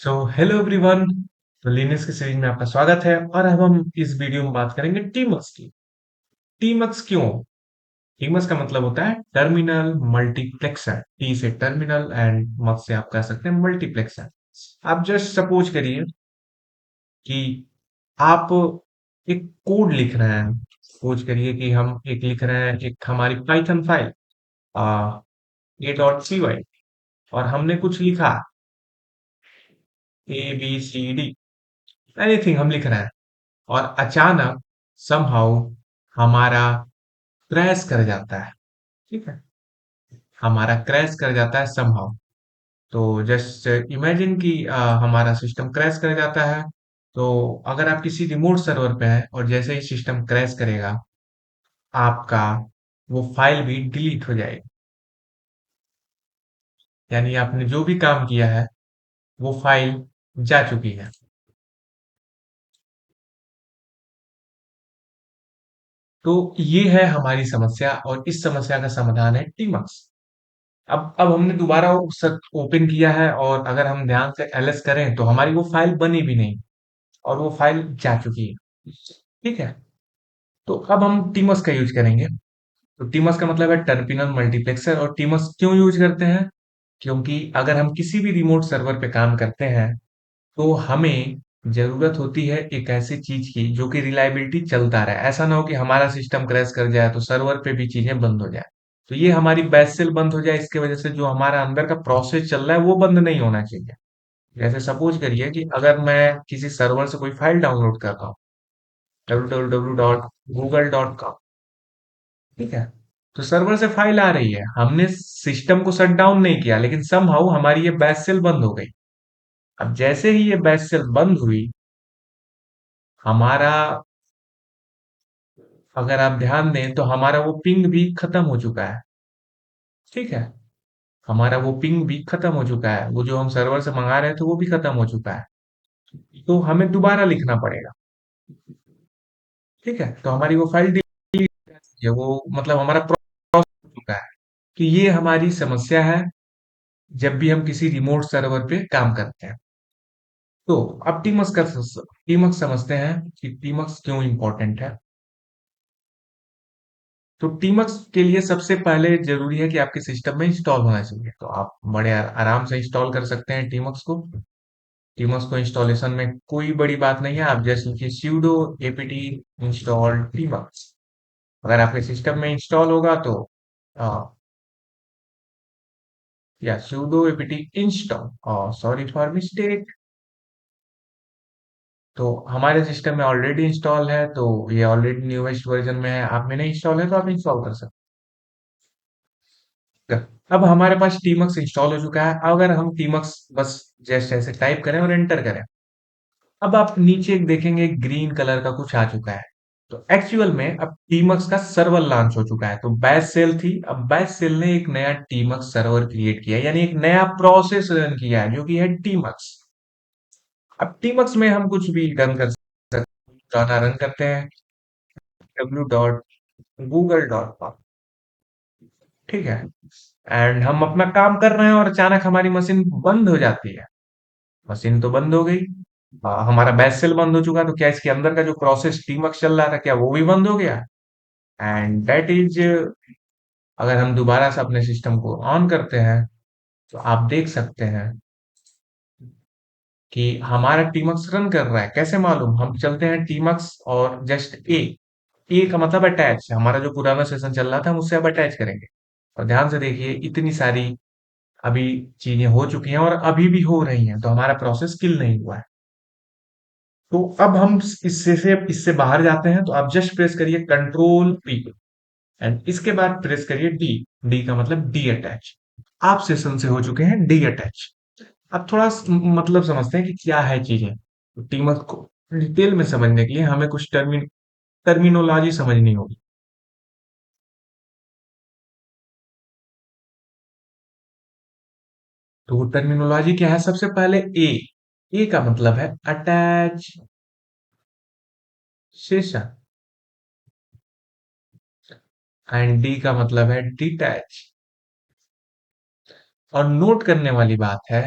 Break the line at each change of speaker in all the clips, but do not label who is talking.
So hello everyone. तो Linux की series में आपका स्वागत है और अब हम इस वीडियो में बात करेंगे टीमक्स की। टीमक्स क्यों? टीमक्स का मतलब होता है टर्मिनल मल्टीप्लेक्सर। टी से टर्मिनल एंड मक्स से आप कह सकते हैं मल्टीप्लेक्सर। आप जस्ट सपोज करिए कि आप एक कोड लिख रहे हैं। सपोज करिए कि हम एक लिख रहे हैं, एक हमारी पाइथन फाइल a.py, और हमने कुछ लिखा ABCD, एनीथिंग हम लिख रहे हैं, और अचानक समहाउ हमारा क्रैश कर जाता है। ठीक है, हमारा क्रैश कर जाता है समहाउ। तो जस्ट इमेजिन कि हमारा सिस्टम क्रैश कर जाता है। तो अगर आप किसी रिमोट सर्वर पे हैं और जैसे ही सिस्टम क्रैश करेगा, आपका वो फाइल भी डिलीट हो जाएगी। यानी आपने जो भी काम किया है वो फाइल जा चुकी है। तो ये है हमारी समस्या, और इस समस्या का समाधान है टीमक्स। अब हमने दोबारा ओपन किया है, और अगर हम ध्यान से एलएस करें तो हमारी वो फाइल बनी भी नहीं, और वो फाइल जा चुकी है। ठीक है, तो अब हम टीमस का यूज करेंगे। तो टीमस का मतलब है टर्मिनल मल्टीप्लेक्सर। और टीमस क्यों यूज करते हैं? क्योंकि अगर हम किसी भी रिमोट सर्वर पे काम करते हैं तो हमें जरूरत होती है एक ऐसी चीज की जो कि रिलायबिलिटी चलता रहे। ऐसा ना हो कि हमारा सिस्टम क्रैश कर जाए तो सर्वर पे भी चीजें बंद हो जाए। तो ये हमारी बैच सेल बंद हो जाए, इसके वजह से जो हमारा अंदर का प्रोसेस चल रहा है वो बंद नहीं होना चाहिए। जैसे सपोज करिए कि अगर मैं किसी सर्वर से कोई फाइल डाउनलोड कर रहा हूँ, www.google.com, ठीक है, तो सर्वर से फाइल आ रही है, हमने सिस्टम को शट डाउन नहीं किया, लेकिन समहाउ हमारी ये बैच सेल बंद हो गई। अब जैसे ही ये बैच सेल बंद हुई, हमारा, अगर आप ध्यान दें तो हमारा वो पिंग भी खत्म हो चुका है। ठीक है, हमारा वो पिंग भी खत्म हो चुका है, वो जो हम सर्वर से मंगा रहे थे वो भी खत्म हो चुका है। तो हमें दोबारा लिखना पड़ेगा। ठीक है, तो हमारी वो फाइल डिलीट है, वो मतलब हमारा प्रोसेस हो चुका है। तो ये हमारी समस्या है जब भी हम किसी रिमोट सर्वर पे काम करते हैं। तो अब टीमक्स समझते हैं कि टीमक्स क्यों इंपॉर्टेंट है। तो टीमक्स के लिए सबसे पहले जरूरी है कि आपके सिस्टम में इंस्टॉल होना चाहिए। तो आप बड़े आराम से इंस्टॉल कर सकते हैं टीमक्स को। टीमक्स को इंस्टॉलेशन में कोई बड़ी बात नहीं है, आप जस्ट लिखिए sudo apt install tmux। अगर आपके सिस्टम में इंस्टॉल होगा तो या sudo apt install, sorry for mistake. तो हमारे सिस्टम में ऑलरेडी इंस्टॉल है, तो ये ऑलरेडी न्यूएस्ट वर्जन में है। आप में नहीं इंस्टॉल है तो आप इंस्टॉल कर सकते हैं। अब हमारे पास टीमक्स इंस्टॉल हो चुका है। अगर हम टीमक्स बस जस्ट ऐसे टाइप करें और एंटर करें, अब आप नीचे देखेंगे ग्रीन कलर का कुछ आ चुका है। तो एक्चुअल में अब टीमक्स का सर्वर लॉन्च हो चुका है। तो बैच सेल थी, अब बैच सेल ने एक नया टीमक्स सर्वर क्रिएट किया है, यानी एक नया प्रोसेस रन किया है जो कि है टीमक्स। अब टीमक्स में हम कुछ भी रन कर सकते हैं। गाना रन करते हैं www.google.com। ठीक है, एंड हम अपना काम कर रहे हैं और अचानक हमारी मशीन बंद हो जाती है। मशीन तो बंद हो गई, हमारा बैच सेल बंद हो चुका, तो क्या इसके अंदर का जो प्रोसेस टीमक्स चल रहा था क्या वो भी बंद हो गया? एंड दैट इज, अगर हम दोबारा से अपने सिस्टम को ऑन करते हैं तो आप देख सकते हैं कि हमारा टीमक्स रन कर रहा है। कैसे मालूम? हम चलते हैं टीमक्स और जस्ट ए का मतलब अटैच, हमारा जो पुराना सेशन चल रहा था हम उससे अब अटैच करेंगे। और ध्यान से देखिए इतनी सारी अभी चीजें हो चुकी हैं और अभी भी हो रही हैं, तो हमारा प्रोसेस किल नहीं हुआ है। तो अब हम इससे बाहर जाते हैं, तो आप जस्ट प्रेस करिए कंट्रोल पी, एंड इसके बाद प्रेस करिए डी। डी का मतलब डी अटैच। आप सेशन से हो चुके हैं डी अटैच। अब थोड़ा मतलब समझते हैं कि क्या है चीजें। तो टीमर को डिटेल में समझने के लिए हमें कुछ टर्मिनोलॉजी समझनी होगी। तो वो टर्मिनोलॉजी क्या है? सबसे पहले ए का मतलब है अटैच सेशन, एंड डी का मतलब है डिटैच। और नोट करने वाली बात है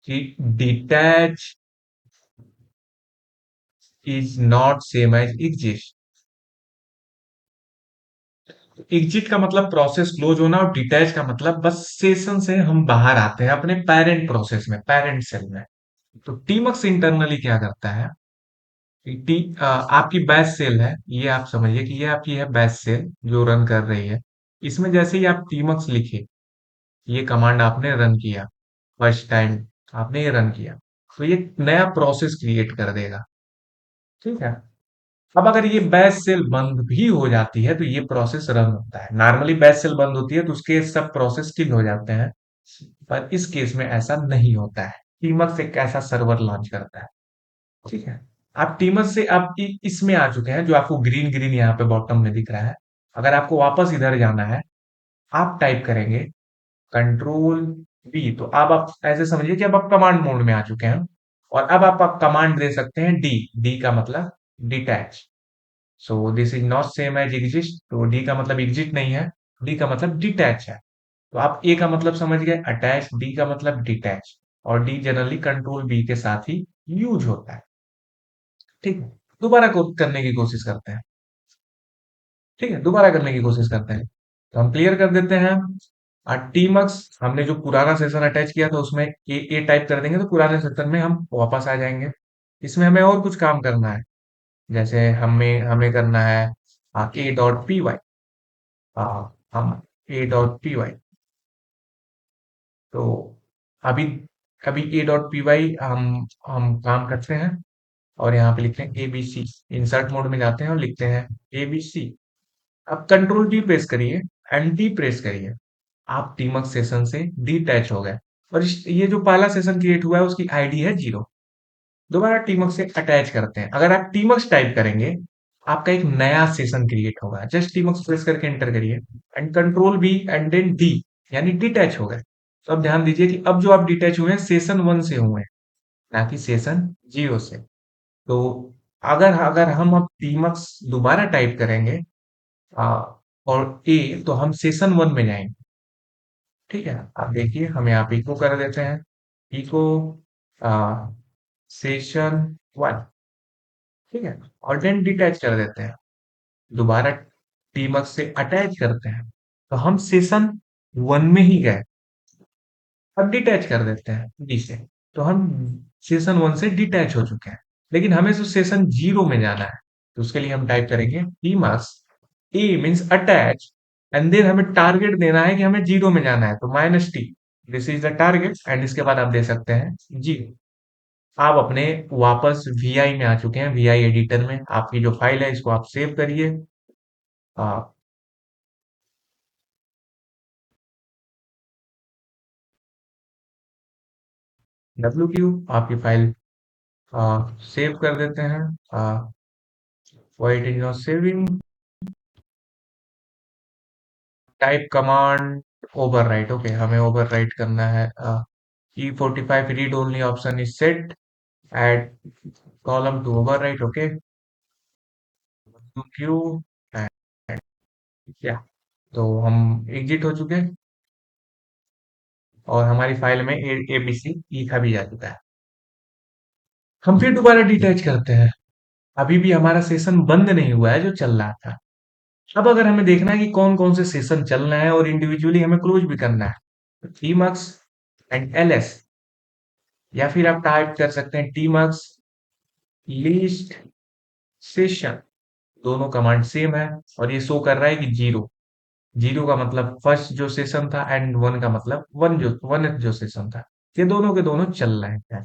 कि detach is not same as exist. Exit का मतलब प्रोसेस क्लोज होना और डिटैच का मतलब बस सेशन से हम बाहर आते हैं अपने पेरेंट प्रोसेस में, पेरेंट सेल में। तो टीमक्स इंटरनली क्या करता है कि आपकी बैच सेल है, ये आप समझिए कि ये आपकी है बैच सेल जो रन कर रही है। इसमें जैसे ही आप टीमक्स लिखे, ये कमांड आपने रन किया, फर्स्ट टाइम आपने ये रन किया, तो ये नया प्रोसेस क्रिएट कर देगा। ठीक है। अब अगर ये बैच सेल बंद भी हो जाती है तो ये प्रोसेस रन होता है। नॉर्मली बैच सेल बंद होती है तो उसके सब प्रोसेस किल हो जाते हैं, पर इस केस में ऐसा नहीं होता है। टीमक्स एक ऐसा सर्वर लॉन्च करता है। ठीक है। आप टीमक्स से आप इसमें आ चुके हैं, जो आपको ग्रीन ग्रीन यहाँ पे बॉटम में दिख रहा है। अगर आपको वापस इधर जाना है, आप टाइप करेंगे कंट्रोल बी, तो अब आप ऐसे समझिए कि अब आप कमांड मोड में आ चुके हैं। और अब आप कमांड दे सकते हैं डी। डी का मतलब detach. So this is not same as exist, तो डी का मतलब एग्जिट नहीं है, डी का मतलब डिटैच है। तो आप ए का मतलब समझ गए अटैच, डी का मतलब डिटैच। और डी जनरली कंट्रोल बी के साथ ही यूज होता है। ठीक है। दोबारा करने की कोशिश करते हैं। ठीक है, दोबारा करने की कोशिश करते हैं। तो हम क्लियर कर देते हैं। टीमक्स हमने जो पुराना सेशन अटैच किया था उसमें ए टाइप कर देंगे तो पुराने सेशन में हम वापस आ जाएंगे। इसमें हमें और कुछ काम करना है। जैसे हमें हमें करना है ए डॉट पी वाई। हम ए डॉट पी वाई, तो अभी अभी ए डॉट पी वाई हम काम करते हैं। और यहाँ पे लिखते हैं एबीसी। इंसर्ट मोड में जाते हैं और लिखते हैं एबीसी। अब कंट्रोल डी प्रेस करिए एंड डी प्रेस करिए। आप टीमक सेशन से डिटैच हो गए। और ये जो पहला सेशन क्रिएट हुआ है उसकी आईडी है 0। दोबारा टीमक से अटैच करते हैं। अगर आप टीमक्स टाइप करेंगे, आपका एक नया सेशन क्रिएट होगा। जस्ट टीमक्स प्रेस करके एंटर करिए and control B and then D, यानी डिटैच हो गए। तो अब ध्यान दीजिए कि अब जो आप डिटैच हुए हैं सेशन 1 से हुए हैं, ना कि सेशन 0 से। तो अगर अगर हम अब टीमक्स दोबारा टाइप करेंगे आ, और ए, तो हम सेशन 1 में जाएंगे। ठीक है। आप देखिए हम यहाँ पे इको कर देते हैं। Echo session 1। ठीक है। और देन डिटैच कर देते हैं। दोबारा टीमक से अटैच करते हैं, तो हम सेशन 1 में ही गए। अब डिटैच कर देते हैं डी से, तो हम सेशन 1 से डिटैच हो चुके हैं। लेकिन हमें तो सेशन 0 में जाना है, तो उसके लिए हम टाइप करेंगे टीमक्स ए मीन्स अटैच एंड देन हमें टारगेट देना है कि हमें 0 में जाना है, तो minus T. This is the target and इसके बाद आप दे सकते हैं 0। आप अपने वापस वीआई में आ चुके हैं। वीआई एडिटर में आपकी जो फाइल है इसको आप सेव करिए। डब्ल्यू क्यू आपकी फाइल सेव कर देते हैं। Why it is not saving, type command overwrite. Okay, हमें ओवरराइट करना है। E45 read only option is set, add column to overwrite. Okay, to Q and क्या, तो हम एग्जिट हो चुके हैं और हमारी फाइल में एबीसी लिखा भी जा चुका है। हम फिर दोबारा डिटैच करते हैं। अभी भी हमारा सेशन बंद नहीं हुआ है जो चल रहा था। अब अगर हमें देखना है कि कौन कौन से सेशन चलना है और इंडिविजुअली हमें क्लोज भी करना है, तो टीमक्स एंड एलएस, या फिर आप टाइप कर सकते हैं टीमक्स लीस्ट सेशन। दोनों कमांड सेम है और ये शो कर रहा है कि 0। 0 का मतलब फर्स्ट जो सेशन था एंड 1 का मतलब वन जो सेशन था। ये दोनों के दोनों चल रहे हैं।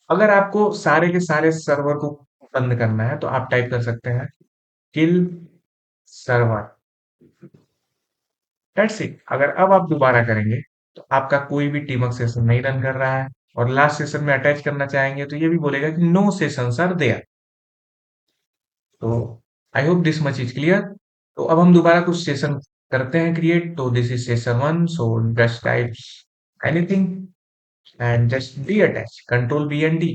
अगर आपको सारे के सारे सर्वर को बंद करना है तो आप टाइप कर सकते हैं किल सर्वर। That's it. अगर अब आप दोबारा करेंगे तो आपका कोई भी टीमक सेशन नहीं रन कर रहा है। और लास्ट सेशन में अटैच करना चाहेंगे तो ये भी बोलेगा कि नो सेशंस आर देयर। तो I hope this much is clear. तो अब हम दोबारा कुछ सेशन करते हैं क्रिएट। तो this is session 1, so just type anything and just be attached control B and D,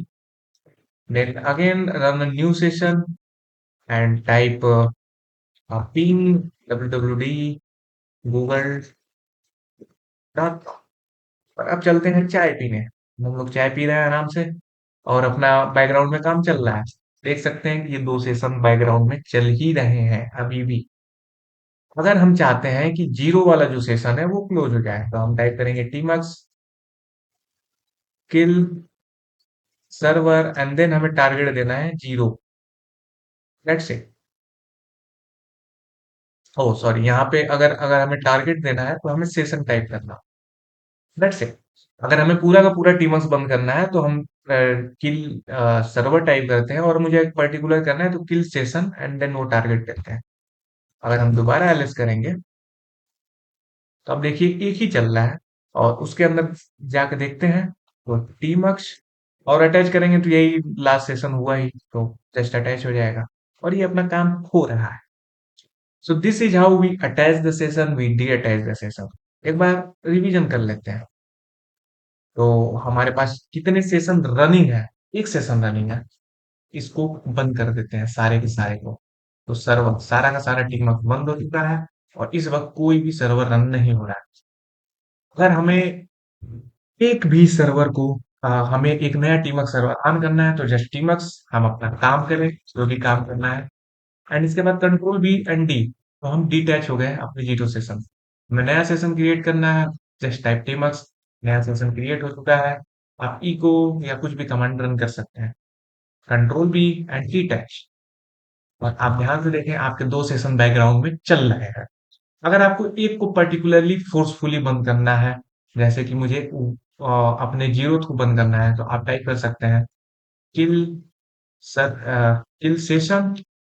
then again run a new session and type ping wwd google.com। और अब चलते हैं चाय पीने। हम लोग चाय पी रहे हैं आराम से और अपना बैकग्राउंड में काम चल रहा है। देख सकते हैं कि ये 2 सेशन बैकग्राउंड में चल ही रहे हैं अभी भी। अगर हम चाहते हैं कि 0 वाला जो सेशन है वो क्लोज़ हो जाए, तो हम टाइप करेंगे tmux kill server and then हमें टारगेट देना है 0। That's it. ओह सॉरी, यहाँ पे अगर अगर हमें टारगेट देना है तो हमें सेशन टाइप करना। That's it. अगर हमें पूरा का पूरा टीमक्स बंद करना है तो हम किल सर्वर टाइप करते हैं और मुझे एक पर्टिकुलर करना है तो किल सेशन एंड देन वो टारगेट करते हैं। अगर हम दोबारा एलएस करेंगे तो अब देखिए एक ही चल रहा है और उसके अंदर जाके देखते हैं तो टीमक्स और अटैच करेंगे तो यही लास्ट सेशन हुआ ही, तो जस्ट अटैच हो जाएगा और ये अपना काम हो रहा है। So this is how we attach the session, we detach the session. एक बार रिवीजन कर लेते हैं। तो हमारे पास कितने सेशन रनिंग है? एक सेशन रनिंग है। इसको बंद कर देते हैं सारे के सारे को। तो सर्वर सारा का सारा टीमवर्क बंद हो चुका है और इस वक्त कोई भी सर्वर रन नहीं हो रहा है। अगर हमें एक भी सर्वर को हमें एक नया टीमवर्क सर्वर ऑन करना है तो जस्ट टीमवर्क्स हम अपना काम करें जो भी काम करना है एंड इसके बाद कंट्रोल बी एंड डी, तो हम डिटैच हो गए अपने जीरो सेशन। हमें नया सेशन क्रिएट करना है, जस्ट टाइप टीमक्स, नया सेशन क्रिएट हो चुका है। आप इको या कुछ भी कमांड रन कर सकते हैं, कंट्रोल बी एंड डिटैच। और आप ध्यान से देखें आपके 2 सेशन बैकग्राउंड में चल रहे हैं। अगर आपको एक को पर्टिकुलरली फोर्सफुली बंद करना है, जैसे कि मुझे अपने जीरो को बंद करना है, तो आप टाइप कर सकते हैं किल सर किल सेशन।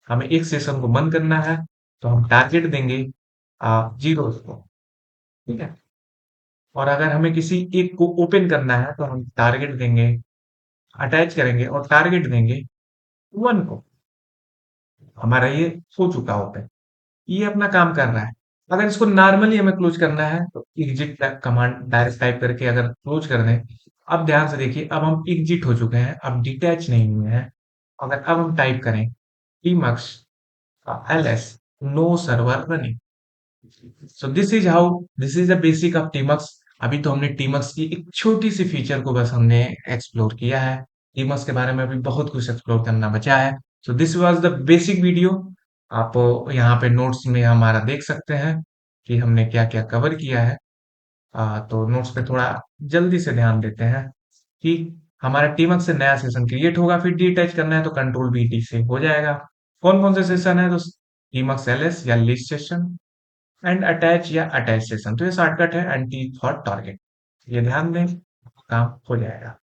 हमें एक सेशन को बंद करना है तो हम टारगेट देंगे जीरो को, ठीक है। और अगर हमें किसी एक को ओपन करना है तो हम टारगेट देंगे, अटैच करेंगे और टारगेट देंगे वन को। हमारा ये हो चुका होता है, ये अपना काम कर रहा है। अगर इसको नॉर्मली हमें क्लोज करना है तो एग्जिट कमांड डायरेक्ट टाइप करके अगर क्लोज कर दें। अब ध्यान से देखिए, अब हम एग्जिट हो चुके हैं, अब डिटैच नहीं हुए हैं। अगर अब हम टाइप करें tmux ls no server running। So this is the basic of tmux। अभी तो हमने tmux की एक छोटी सी फीचर को बस हमने एक्सप्लोर किया है। tmux के बारे में अभी बहुत कुछ एक्सप्लोर करना बचा है। So this was the basic video. आप यहाँ पे नोट्स में हमारा देख सकते हैं कि हमने क्या क्या कवर किया है। तो नोट्स पे थोड़ा जल्दी से ध्यान देते हैं कि हमारा टीमक से नया सेशन क्रिएट होगा, फिर डीअटैच करना है तो कंट्रोल बी टी से हो जाएगा। कौन कौन से सेशन है? तो टीमक एलएस या लिस्ट सेशन एंड अटैच या अटैच सेशन, तो ये शॉर्टकट है एंटी फॉर टारगेट। ये ध्यान दें, काम हो जाएगा।